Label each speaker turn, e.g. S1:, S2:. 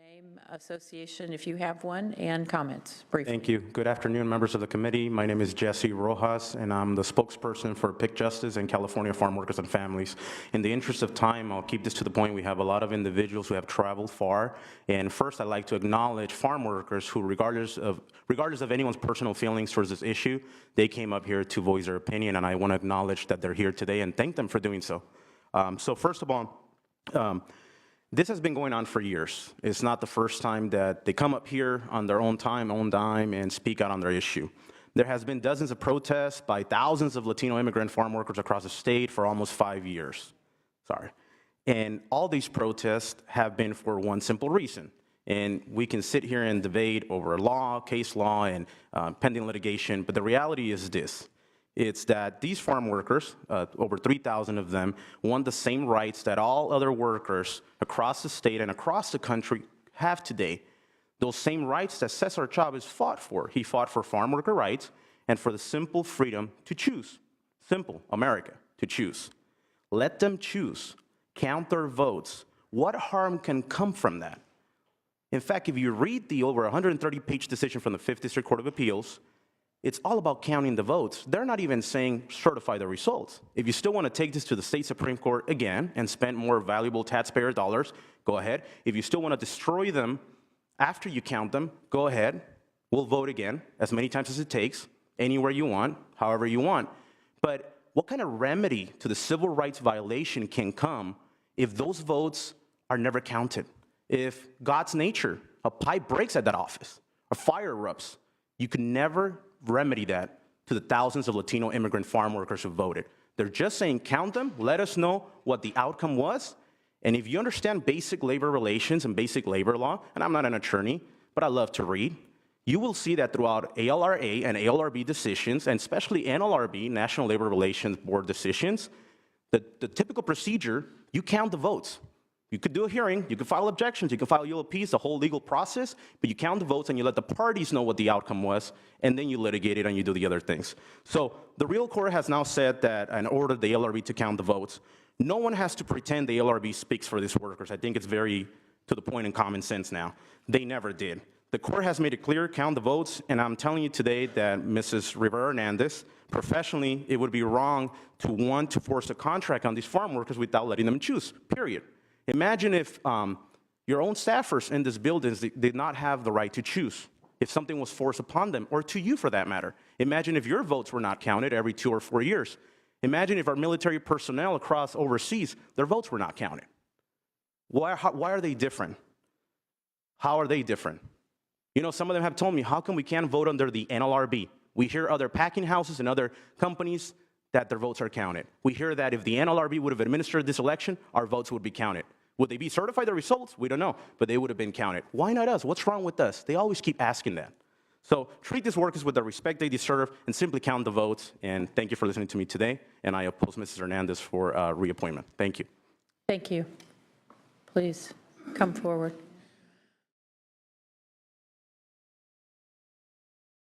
S1: Name, association, if you have one, and comments, briefly.
S2: Thank you. Good afternoon, members of the committee. My name is Jesse Rojas, and I'm the spokesperson for Pick Justice and California Farm Workers and Families. In the interest of time, I'll keep this to the point. We have a lot of individuals who have traveled far, and first, I'd like to acknowledge farm workers who, regardless of anyone's personal feelings towards this issue, they came up here to voice their opinion, and I want to acknowledge that they're here today and thank them for doing so. So first of all, this has been going on for years. It's not the first time that they come up here on their own time, own dime, and speak out on their issue. There has been dozens of protests by thousands of Latino immigrant farm workers across the state for almost 5 years. And all these protests have been for one simple reason. And we can sit here and debate over law, case law, and pending litigation, but the reality is this. It's that these farm workers, over 3,000 of them, want the same rights that all other workers across the state and across the country have today. Those same rights that Cesar Chavez fought for. He fought for farm worker rights and for the simple freedom to choose. Simple, America, to choose. Let them choose. Count their votes. What harm can come from that? In fact, if you read the over 130-page decision from the 5th District Court of Appeals, it's all about counting the votes. They're not even saying certify the results. If you still want to take this to the state Supreme Court again and spend more valuable taxpayer dollars, go ahead. If you still want to destroy them after you count them, go ahead. We'll vote again as many times as it takes, anywhere you want, however you want. But what kind of remedy to the civil rights violation can come if those votes are never counted? If God's nature, a pipe breaks at that office, a fire erupts, you can never remedy that to the thousands of Latino immigrant farm workers who voted. They're just saying, count them, let us know what the outcome was, and if you understand basic labor relations and basic labor law, and I'm not an attorney, but I love to read, you will see that throughout ALRA and ALRB decisions, and especially NLRB, National Labor Relations Board decisions, the typical procedure, you count the votes. You could do a hearing, you could file objections, you can file ULPs, the whole legal process, but you count the votes and you let the parties know what the outcome was, and then you litigate it and you do the other things. So the real court has now said that and ordered the ALRB to count the votes. No one has to pretend the ALRB speaks for these workers. I think it's very to the point in common sense now. They never did. The court has made it clear, count the votes, and I'm telling you today that Mrs. Rivera-Hernandez, professionally, it would be wrong to want to force a contract on these farm workers without letting them choose, period. Imagine if your own staffers in this building did not have the right to choose, if something was forced upon them, or to you for that matter. Imagine if your votes were not counted every 2 or 4 years. Imagine if our military personnel across overseas, their votes were not counted. Why are they different? How are they different? You know, some of them have told me, how come we can't vote under the NLRB? We hear other packing houses and other companies that their votes are counted. We hear that if the NLRB would have administered this election, our votes would be counted. Would they be certified, the results? We don't know, but they would have been counted. Why not us? What's wrong with us? They always keep asking that. So treat these workers with the respect they deserve and simply count the votes. And thank you for listening to me today. And I oppose Mrs. Hernandez for reappointment. Thank you.
S1: Thank you. Please come forward.